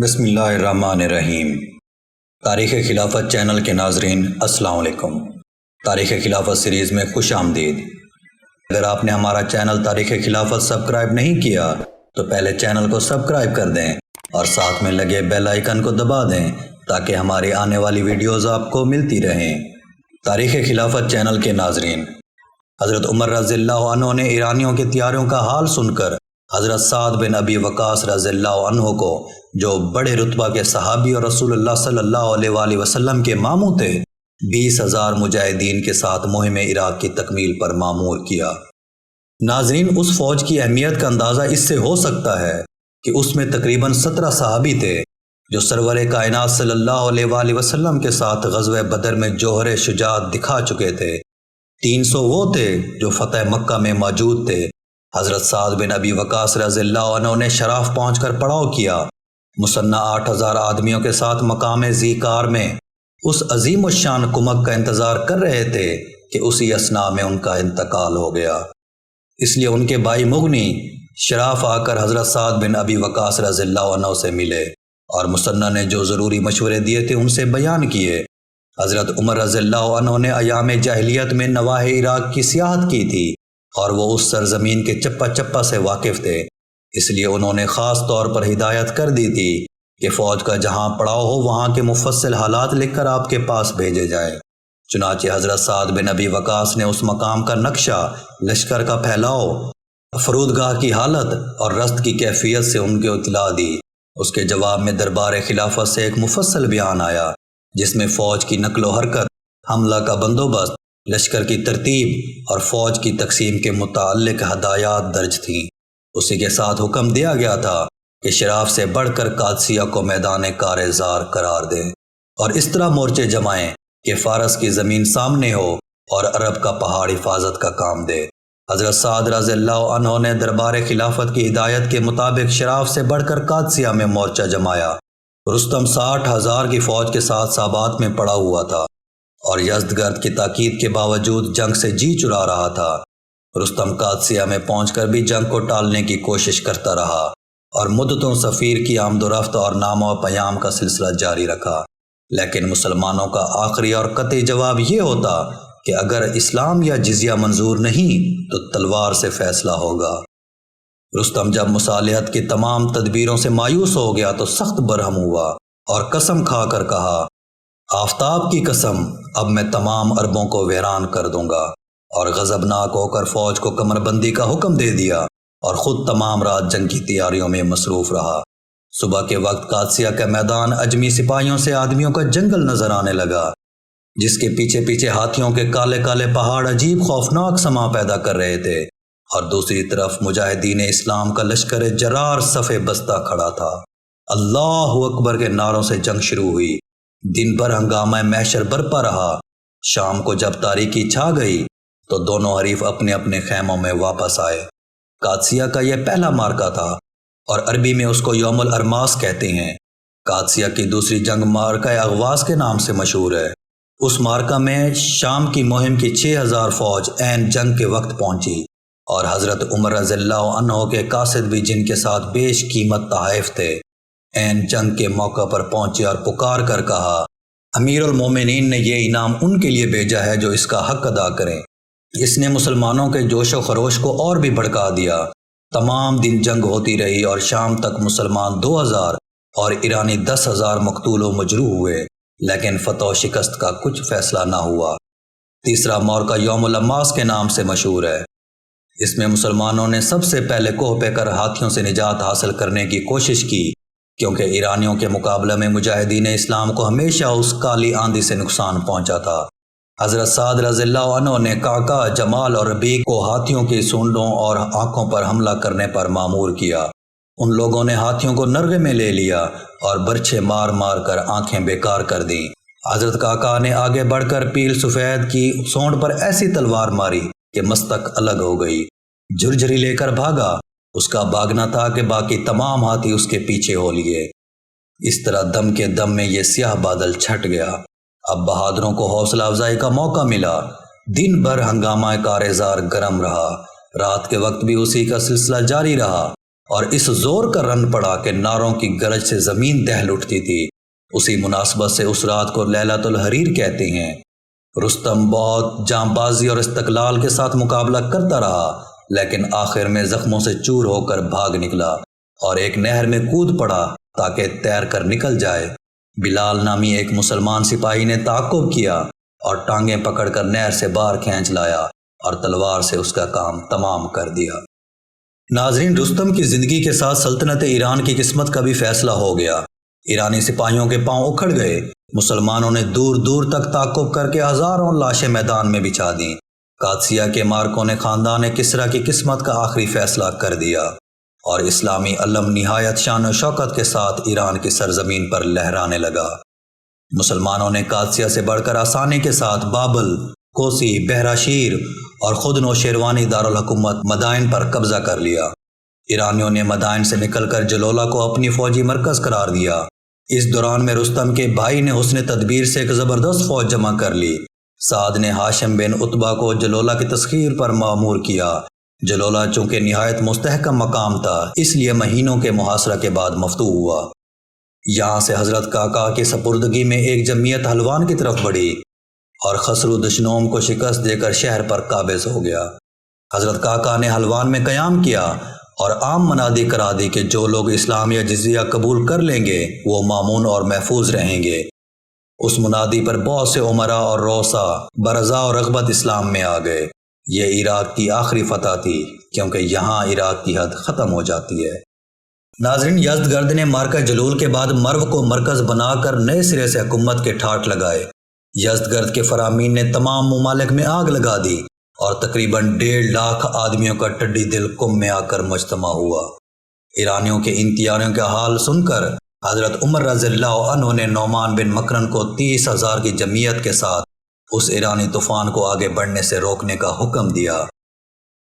بسم اللہ الرحمن الرحیم۔ تاریخ خلافت چینل کے ناظرین السلام علیکم۔ تاریخ خلافت سیریز میں خوش آمدید۔ اگر آپ نے ہمارا چینل تاریخ خلافت سبسکرائب نہیں کیا تو پہلے چینل کو سبسکرائب کر دیں اور ساتھ میں لگے بیل آئیکن کو دبا دیں تاکہ ہماری آنے والی ویڈیوز آپ کو ملتی رہیں۔ تاریخ خلافت چینل کے ناظرین، حضرت عمر رضی اللہ عنہ نے ایرانیوں کے طیاروں کا حال سن کر حضرت سعد بن ابی وقاص رضی اللہ عنہ کو، جو بڑے رتبہ کے صحابی اور رسول اللہ صلی اللہ علیہ وآلہ وسلم کے ماموں تھے، 20,000 مجاہدین کے ساتھ مہم عراق کی تکمیل پر مامور کیا۔ ناظرین، اس فوج کی اہمیت کا اندازہ اس سے ہو سکتا ہے کہ اس میں تقریباً 17 صحابی تھے جو سرور کائنات صلی اللہ علیہ وآلہ وسلم کے ساتھ غزوہ بدر میں جوہر شجاعت دکھا چکے تھے۔ 300 وہ تھے جو فتح مکہ میں موجود تھے۔ حضرت سعد بن ابی وقاص رضی اللہ عنہ نے شراف پہنچ کر پڑاؤ کیا۔ مسنہ 8,000 آدمیوں کے ساتھ مقام ذیقار میں اس عظیم الشان کمک کا انتظار کر رہے تھے کہ اسی اثناء میں ان کا انتقال ہو گیا۔ اس لیے ان کے بھائی مغنی شراف آ کر حضرت سعد بن ابی وقاص رضی اللہ عنہ سے ملے اور مسنہ نے جو ضروری مشورے دیے تھے ان سے بیان کیے۔ حضرت عمر رضی اللہ عنہ نے ایام جاہلیت میں نواحِ عراق کی سیاحت کی تھی اور وہ اس سرزمین کے چپا چپا سے واقف تھے، اس لیے انہوں نے خاص طور پر ہدایت کر دی تھی کہ فوج کا جہاں پڑاؤ ہو وہاں کے مفصل حالات لکھ کر آپ کے پاس بھیجے جائیں۔ چنانچہ حضرت سعد بن ابی وقاص نے اس مقام کا نقشہ، لشکر کا پھیلاؤ، فرودگاہ کی حالت اور رست کی کیفیت سے ان کو اطلاع دی۔ اس کے جواب میں دربار خلافت سے ایک مفصل بیان آیا جس میں فوج کی نقل و حرکت، حملہ کا بندوبست، لشکر کی ترتیب اور فوج کی تقسیم کے متعلق ہدایات درج تھیں۔ اسی کے ساتھ حکم دیا گیا تھا کہ شراف سے بڑھ کر قادسیہ کو میدان کارزار قرار دیں اور اس طرح مورچے جمائیں کہ فارس کی زمین سامنے ہو اور عرب کا پہاڑ حفاظت کا کام دے۔ حضرت سعد رضی اللہ عنہ نے دربار خلافت کی ہدایت کے مطابق شراف سے بڑھ کر قادسیہ میں مورچہ جمایا۔ رستم 60,000 کی فوج کے ساتھ سابات میں پڑا ہوا تھا اور یزدگرد کی تاکید کے باوجود جنگ سے جی چرا رہا تھا۔ رستم قادسیہ میں پہنچ کر بھی جنگ کو ٹالنے کی کوشش کرتا رہا اور مدتوں سفیر کی آمد و رفت اور نامہ و پیام کا سلسلہ جاری رکھا، لیکن مسلمانوں کا آخری اور قطعی جواب یہ ہوتا کہ اگر اسلام یا جزیہ منظور نہیں تو تلوار سے فیصلہ ہوگا۔ رستم جب مصالحت کی تمام تدبیروں سے مایوس ہو گیا تو سخت برہم ہوا اور قسم کھا کر کہا، آفتاب کی قسم، اب میں تمام عربوں کو ویران کر دوں گا، اور غضبناک ہو کر فوج کو کمر بندی کا حکم دے دیا اور خود تمام رات جنگ کی تیاریوں میں مصروف رہا۔ صبح کے وقت قادسیہ کا میدان اجمی سپاہیوں سے آدمیوں کا جنگل نظر آنے لگا، جس کے پیچھے پیچھے ہاتھیوں کے کالے کالے پہاڑ عجیب خوفناک سما پیدا کر رہے تھے، اور دوسری طرف مجاہدین اسلام کا لشکر جرار صف بستہ کھڑا تھا۔ اللہ اکبر کے نعروں سے جنگ شروع ہوئی۔ دن بھر ہنگامہ محشر برپا رہا۔ شام کو جب تاریکی چھا گئی تو دونوں حریف اپنے اپنے خیموں میں واپس آئے۔ قادسیہ کا یہ پہلا مارکا تھا اور عربی میں اس کو یوم الارماس کہتے ہیں۔ قادسیہ کی دوسری جنگ مارکہ اغواس کے نام سے مشہور ہے۔ اس مارکہ میں شام کی مہم کی 6,000 فوج عین جنگ کے وقت پہنچی اور حضرت عمر رضی اللہ عنہ کے قاصد بھی جن کے ساتھ بیش قیمت تحائف تھے، عین جنگ کے موقع پر پہنچے اور پکار کر کہا، امیر المومنین نے یہ انعام ان کے لیے بھیجا ہے جو اس کا حق ادا کریں۔ اس نے مسلمانوں کے جوش و خروش کو اور بھی بھڑکا دیا۔ تمام دن جنگ ہوتی رہی اور شام تک مسلمان 2,000 اور ایرانی 10,000 مقتول و مجروح ہوئے، لیکن فتح و شکست کا کچھ فیصلہ نہ ہوا۔ تیسرا مورکہ یوم الاماس کے نام سے مشہور ہے۔ اس میں مسلمانوں نے سب سے پہلے کوہ پہ کر ہاتھیوں سے نجات حاصل کرنے کی کوشش کی، کیونکہ ایرانیوں کے مقابلے میں مجاہدین اسلام کو ہمیشہ اس کالی آندھی سے نقصان پہنچا تھا۔ حضرت سعد رضی اللہ عنہ نے کاکا، جمال اور ربیع کو ہاتھیوں کی سونڈوں اور آنکھوں پر حملہ کرنے پر مامور کیا۔ ان لوگوں نے ہاتھیوں کو نرغے میں لے لیا اور برچھے مار مار کر آنکھیں بیکار کر دیں۔ حضرت کاکا نے آگے بڑھ کر پیل سفید کی سونڈ پر ایسی تلوار ماری کہ مستک الگ ہو گئی۔ جھرجھری لے کر بھاگا۔ اس کا بھاگنا تھا کہ باقی تمام ہاتھی اس کے پیچھے ہو لیے۔ اس طرح دم کے دم میں یہ سیاہ بادل چھٹ گیا۔ اب بہادروں کو حوصلہ افزائی کا موقع ملا۔ دن بھر ہنگامہ کارزار گرم رہا۔ رات کے وقت بھی اسی کا سلسلہ جاری رہا اور اس زور کا رن پڑا کہ نعروں کی گرج سے زمین دہل اٹھتی تھی۔ اسی مناسبت سے اس رات کو لیلۃ الحریر کہتے ہیں۔ رستم بہت جاں بازی اور استقلال کے ساتھ مقابلہ کرتا رہا، لیکن آخر میں زخموں سے چور ہو کر بھاگ نکلا اور ایک نہر میں کود پڑا تاکہ تیر کر نکل جائے۔ بلال نامی ایک مسلمان سپاہی نے تعاقب کیا اور ٹانگیں پکڑ کر نہر سے باہر کھینچ لایا اور تلوار سے اس کا کام تمام کر دیا۔ ناظرین، رستم کی زندگی کے ساتھ سلطنت ایران کی قسمت کا بھی فیصلہ ہو گیا۔ ایرانی سپاہیوں کے پاؤں اکھڑ گئے۔ مسلمانوں نے دور دور تک تعاقب کر کے ہزاروں لاشیں میدان میں بچھا دیں۔ قادسیہ کے مارکوں نے خاندان کسریٰ کی قسمت کا آخری فیصلہ کر دیا اور اسلامی علم نہایت شان و شوکت کے ساتھ ایران کی سرزمین پر لہرانے لگا۔ مسلمانوں نے قادسیہ سے بڑھ کر آسانی کے ساتھ بابل، کوسی، بہراشیر اور خود نوشیروانی دارالحکومت مدائن پر قبضہ کر لیا۔ ایرانیوں نے مدائن سے نکل کر جلولہ کو اپنی فوجی مرکز قرار دیا۔ اس دوران میں رستم کے بھائی نے حسن تدبیر سے ایک زبردست فوج جمع کر لی۔ سعد نے ہاشم بن عتبہ کو جلولہ کی تسخیر پر مأمور کیا۔ جلولہ چونکہ نہایت مستحکم مقام تھا، اس لیے مہینوں کے محاصرہ کے بعد مفتوح ہوا۔ یہاں سے حضرت کاکا کی سپردگی میں ایک جمعیت حلوان کی طرف بڑھی اور خسرو دشنوم کو شکست دے کر شہر پر قابض ہو گیا۔ حضرت کاکا نے حلوان میں قیام کیا اور عام منادی کرا دی کہ جو لوگ اسلام یا جزیہ قبول کر لیں گے وہ مامون اور محفوظ رہیں گے۔ اس منادی پر بہت سے عمراء اور روسا برضا اور رغبت اسلام میں آ گئے۔ یہ عراق کی آخری فتح تھی، کیونکہ یہاں عراق کی حد ختم ہو جاتی ہے۔ ناظرین، یزدگرد نے مارکہ جلول کے بعد مرو کو مرکز بنا کر نئے سرے سے حکومت کے ٹھاٹ لگائے۔ یزدگرد کے فرامین نے تمام ممالک میں آگ لگا دی اور تقریباً 1.5 لاکھ آدمیوں کا ٹڈی دل کم میں آ کر مجتمع ہوا۔ ایرانیوں کے ان تیاریوں کا حال سن کر حضرت عمر رضی اللہ عنہ نے نعمان بن مکرن کو 30,000 کی جمعیت کے ساتھ اس ایرانی طوفان کو آگے بڑھنے سے روکنے کا حکم دیا۔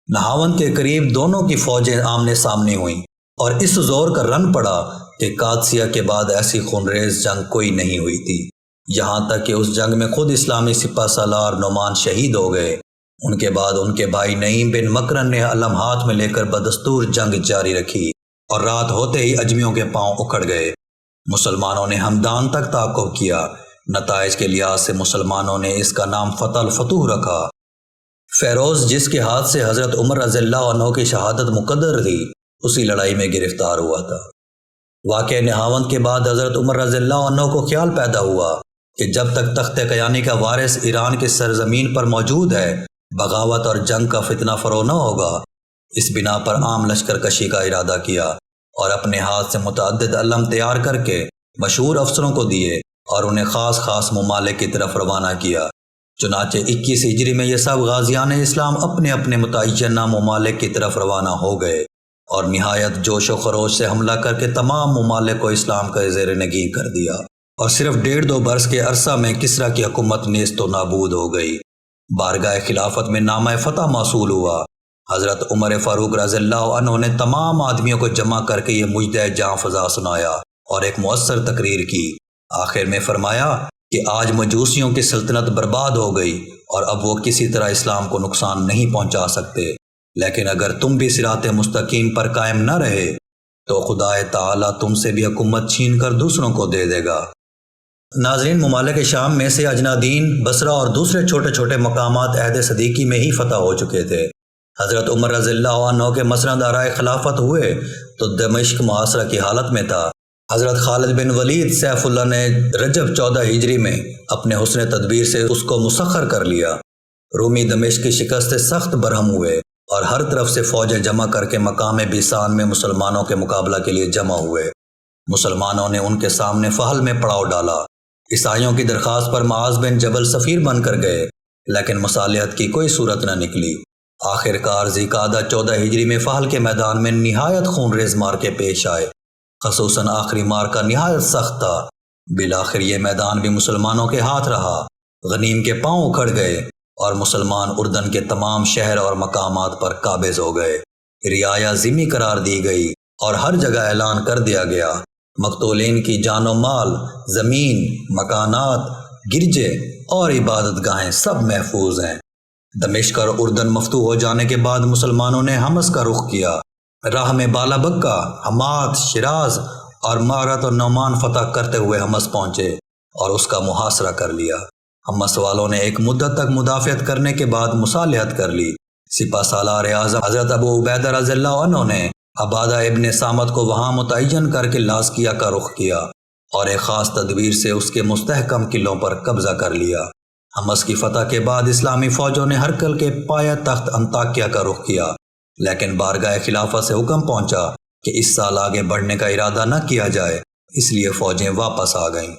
نہاون کے قریب دونوں کی فوجیں آمنے سامنے ہوئیں اور اس زور کا رن پڑا کہ قادسیہ کے بعد ایسی خونریز جنگ کوئی نہیں ہوئی تھی۔ یہاں تک کہ اس جنگ میں خود اسلامی سپہ سالار نعمان شہید ہو گئے۔ ان کے بعد ان کے بھائی نعیم بن مکرن نے علم ہاتھ میں لے کر بدستور جنگ جاری رکھی اور رات ہوتے ہی اجمیوں کے پاؤں اکھڑ گئے۔ مسلمانوں نے ہمدان تک تعاقب کیا۔ نتائج کے لحاظ سے مسلمانوں نے اس کا نام فتح الفتوح رکھا۔ فیروز، جس کے ہاتھ سے حضرت عمر رضی اللہ عنہ کی شہادت مقدر تھی، اسی لڑائی میں گرفتار ہوا تھا۔ واقعہ نہاون کے بعد حضرت عمر رضی اللہ عنہ کو خیال پیدا ہوا کہ جب تک تخت کیانی کا وارث ایران کی سرزمین پر موجود ہے، بغاوت اور جنگ کا فتنہ فرو نہ ہوگا۔ اس بنا پر عام لشکر کشی کا ارادہ کیا اور اپنے ہاتھ سے متعدد علم تیار کر کے مشہور افسروں کو دیے اور انہیں خاص خاص ممالک کی طرف روانہ کیا۔ چنانچہ 21 ہجری میں یہ سب غازیان اسلام اپنے اپنے متعینہ ممالک کی طرف روانہ ہو گئے اور نہایت جوش و خروش سے حملہ کر کے تمام ممالک کو اسلام کا زیر نگین کر دیا اور صرف 1.5-2 برس کے عرصہ میں کسریٰ کی حکومت نیست و نابود ہو گئی۔ بارگاہ خلافت میں نامہ فتح موصول ہوا۔ حضرت عمر فاروق رضی اللہ عنہ نے تمام آدمیوں کو جمع کر کے یہ مجدہ جاں فضا سنایا اور ایک مؤثر تقریر کی۔ آخر میں فرمایا کہ آج مجوسیوں کی سلطنت برباد ہو گئی اور اب وہ کسی طرح اسلام کو نقصان نہیں پہنچا سکتے، لیکن اگر تم بھی صراط مستقیم پر قائم نہ رہے تو خدا تعالیٰ تم سے بھی حکومت چھین کر دوسروں کو دے دے گا۔ ناظرین، ممالک شام میں سے اجنادین، بصرہ اور دوسرے چھوٹے چھوٹے مقامات عہد صدیقی میں ہی فتح ہو چکے تھے۔ حضرت عمر رضی اللہ عنہ کے مسند آرائے خلافت ہوئے تو دمشق محاصرہ کی حالت میں تھا۔ حضرت خالد بن ولید سیف اللہ نے رجب 14 ہجری میں اپنے حسن تدبیر سے اس کو مسخر کر لیا۔ رومی دمشق کی شکست سے سخت برہم ہوئے اور ہر طرف سے فوجیں جمع کر کے مقام بیسان میں مسلمانوں کے مقابلہ کے لیے جمع ہوئے۔ مسلمانوں نے ان کے سامنے فحل میں پڑاؤ ڈالا۔ عیسائیوں کی درخواست پر معاذ بن جبل سفیر بن کر گئے، لیکن مصالحت کی کوئی صورت نہ نکلی۔ آخر کار ذی-قعدہ 14 ہجری میں فحل کے میدان میں نہایت خونریز مارکے پیش آئے، خصوصاً آخری مارکا نہایت سخت تھا۔ بالآخر یہ میدان بھی مسلمانوں کے ہاتھ رہا۔ غنیم کے پاؤں اکھڑ گئے اور مسلمان اردن کے تمام شہر اور مقامات پر قابض ہو گئے۔ رعایا ذمہ قرار دی گئی اور ہر جگہ اعلان کر دیا گیا، مقتولین کی جان و مال، زمین، مکانات، گرجے اور عبادت گاہیں سب محفوظ ہیں۔ دمشق اور اردن مفتوح ہو جانے کے بعد مسلمانوں نے حمص کا رخ کیا راہ میں بالا بکہ، حماد، شیراز اور معرت و نعمان فتح کرتے ہوئے حمص پہنچے اور اس کا محاصرہ کر لیا۔ حمص والوں نے ایک مدت تک مدافعت کرنے کے بعد مصالحت کر لی۔ سپہ سالار اعظم حضرت ابو عبیدہ رضی اللہ عنہ نے عبادہ ابن صامت کو وہاں متعین کر کے لازکیہ کا رخ کیا اور ایک خاص تدبیر سے اس کے مستحکم قلعوں پر قبضہ کر لیا۔ حمص کی فتح کے بعد اسلامی فوجوں نے ہرقل کے پایہ تخت انطاکیہ کا رخ کیا، لیکن بارگاہ خلافت سے حکم پہنچا کہ اس سال آگے بڑھنے کا ارادہ نہ کیا جائے، اس لیے فوجیں واپس آ گئیں۔